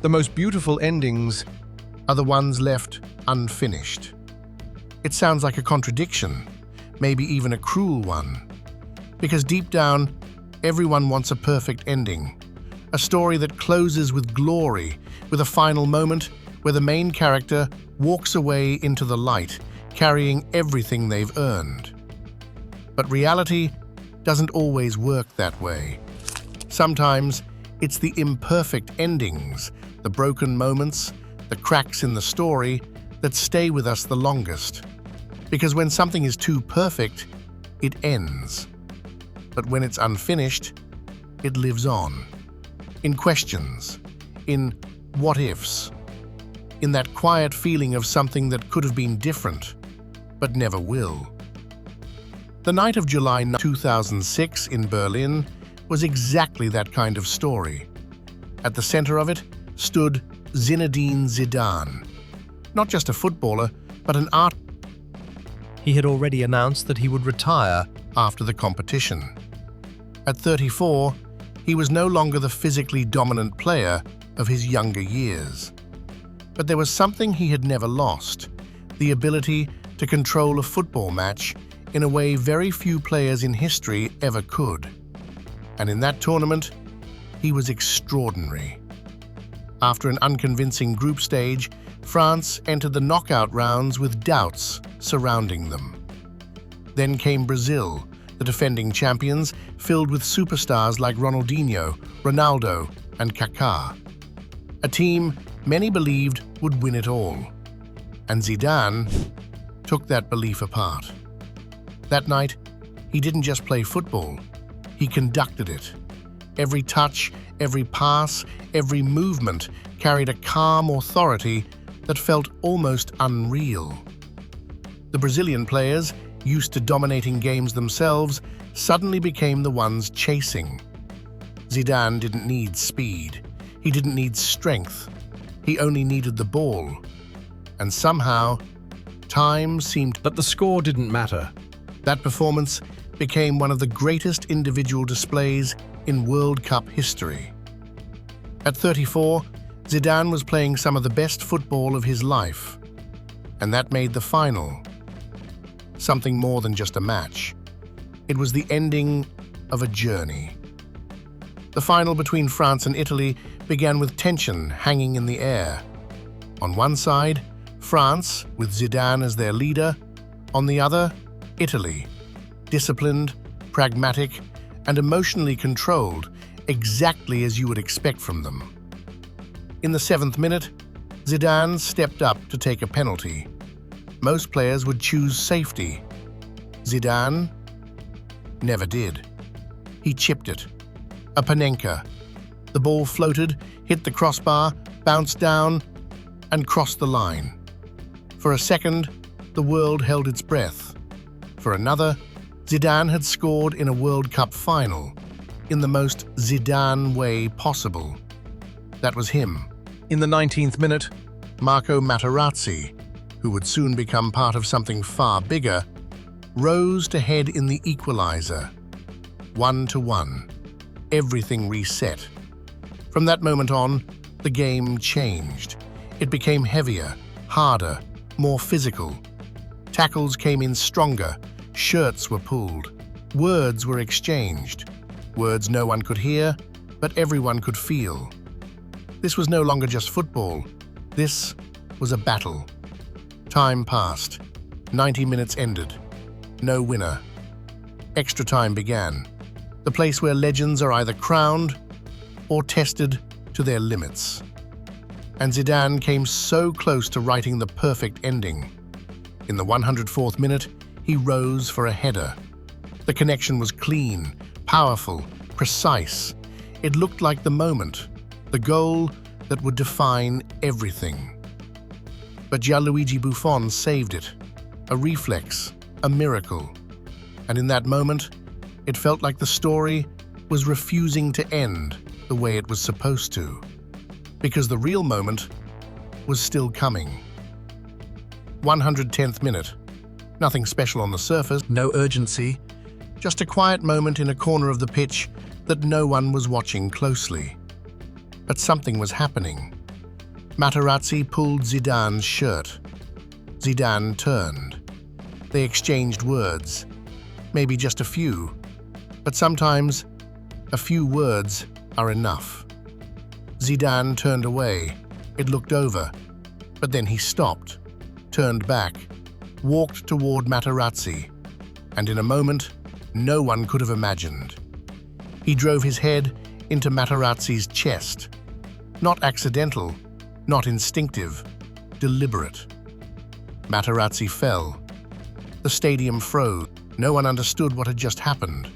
The most beautiful endings are the ones left unfinished. It sounds like a contradiction, maybe even a cruel one, because deep down, everyone wants a perfect ending, a story that closes with glory, with a final moment where the main character walks away into the light, carrying everything they've earned. But reality doesn't always work that way. Sometimes it's the imperfect endings, the broken moments, the cracks in the story that stay with us the longest. Because when something is too perfect, it ends. But when it's unfinished, it lives on. In questions, in what-ifs, in that quiet feeling of something that could have been different, but never will. The night of July 2006 in Berlin was exactly that kind of story. At the center of it stood Zinedine Zidane. Not just a footballer, but an art. He had already announced that he would retire After the competition. At 34, he was no longer the physically dominant player of his younger years. But there was something he had never lost, the ability to control a football match in a way very few players in history ever could. And in that tournament, he was extraordinary. After an unconvincing group stage, France entered the knockout rounds with doubts surrounding them. Then came Brazil, the defending champions, filled with superstars like Ronaldinho, Ronaldo, and Kaká. A team many believed would win it all. And Zidane took that belief apart. That night, he didn't just play football, he conducted it. Every touch, every pass, every movement carried a calm authority that felt almost unreal. The Brazilian players, used to dominating games themselves, suddenly became the ones chasing. Zidane didn't need speed. He didn't need strength. He only needed the ball. And somehow, time seemed that the score didn't matter. That performance became one of the greatest individual displays in World Cup history. At 34, Zidane was playing some of the best football of his life. And that made the final something more than just a match. It was the ending of a journey. The final between France and Italy began with tension hanging in the air. On one side, France, with Zidane as their leader. On the other, Italy, disciplined, pragmatic, and emotionally controlled, exactly as you would expect from them. In the 7th minute, Zidane stepped up to take a penalty. Most players would choose safety. Zidane never did. He chipped it. A Panenka. The ball floated, hit the crossbar, bounced down, and crossed the line. For a second, the world held its breath. For another, Zidane had scored in a World Cup final, in the most Zidane way possible. That was him. In the 19th minute, Marco Materazzi, who would soon become part of something far bigger, rose to head in the equalizer. 1-1. Everything reset. From that moment on, the game changed. It became heavier, harder, more physical. Tackles came in stronger, shirts were pulled, words were exchanged. Words no one could hear, but everyone could feel. This was no longer just football. This was a battle. Time passed. 90 minutes ended. No winner. Extra time began. The place where legends are either crowned or tested to their limits. And Zidane came so close to writing the perfect ending. In the 104th minute, he rose for a header. The connection was clean, powerful, precise. It looked like the moment, the goal that would define everything. But Gianluigi Buffon saved it. A reflex, a miracle. And in that moment, it felt like the story was refusing to end the way it was supposed to. Because the real moment was still coming. 110th minute. Nothing special on the surface, no urgency. Just a quiet moment in a corner of the pitch that no one was watching closely. But something was happening. Materazzi pulled Zidane's shirt. Zidane turned. They exchanged words. Maybe just a few. But sometimes, a few words are enough. Zidane turned away. It looked over. But then he stopped, turned back, walked toward Materazzi. And in a moment, no one could have imagined. He drove his head into Materazzi's chest. Not accidental, not instinctive, deliberate. Materazzi fell. The stadium froze. No one understood what had just happened.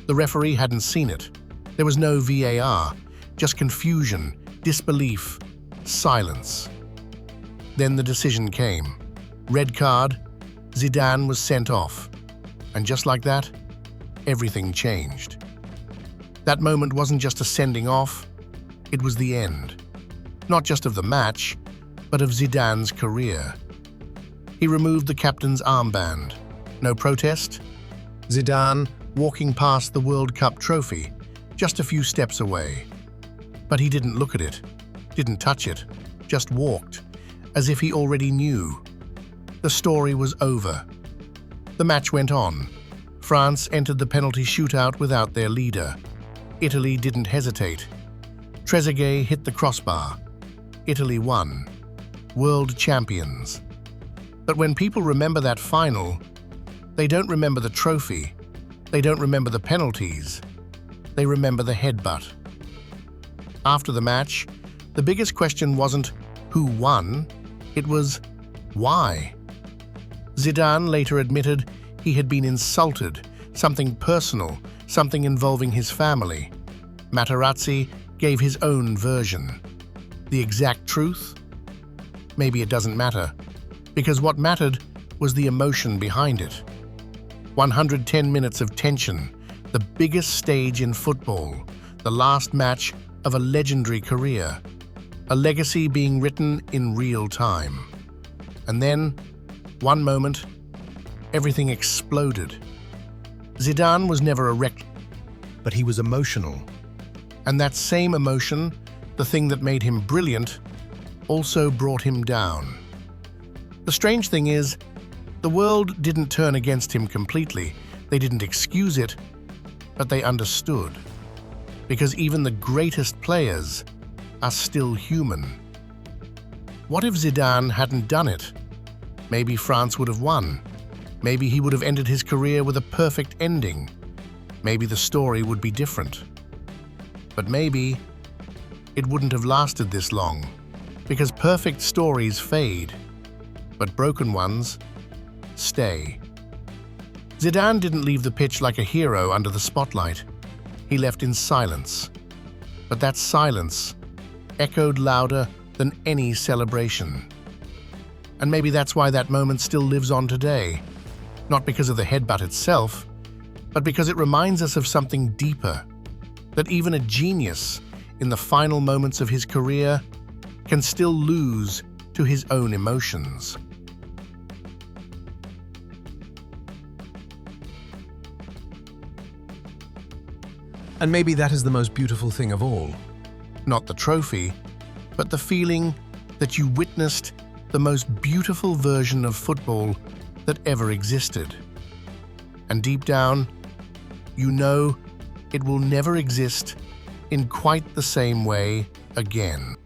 The referee hadn't seen it. There was no VAR, just confusion, disbelief, silence. Then the decision came. Red card, Zidane was sent off. And just like that, everything changed. That moment wasn't just a sending off, it was the end. Not just of the match, but of Zidane's career. He removed the captain's armband. No protest. Zidane walking past the World Cup trophy, just a few steps away. But he didn't look at it, didn't touch it, just walked, as if he already knew. The story was over. The match went on. France entered the penalty shootout without their leader. Italy didn't hesitate. Trezeguet hit the crossbar. Italy won. World champions. But when people remember that final, they don't remember the trophy. They don't remember the penalties. They remember the headbutt. After the match, the biggest question wasn't who won, it was why. Zidane later admitted he had been insulted, something personal, something involving his family. Materazzi gave his own version. The exact truth? Maybe it doesn't matter, because what mattered was the emotion behind it. 110 minutes of tension, the biggest stage in football, the last match of a legendary career, a legacy being written in real time. And then, one moment, everything exploded. Zidane was never a wreck, but he was emotional. And that same emotion, the thing that made him brilliant, also brought him down. The strange thing is, the world didn't turn against him completely. They didn't excuse it, but they understood. Because even the greatest players are still human. What if Zidane hadn't done it? Maybe France would have won. Maybe he would have ended his career with a perfect ending. Maybe the story would be different. But maybe it wouldn't have lasted this long, because perfect stories fade, but broken ones stay. Zidane didn't leave the pitch like a hero under the spotlight. He left in silence. But that silence echoed louder than any celebration. And maybe that's why that moment still lives on today. Not because of the headbutt itself, but because it reminds us of something deeper. That even a genius, in the final moments of his career, can still lose to his own emotions. And maybe that is the most beautiful thing of all. Not the trophy, but the feeling that you witnessed the most beautiful version of football that ever existed. And deep down, you know it will never exist in quite the same way again.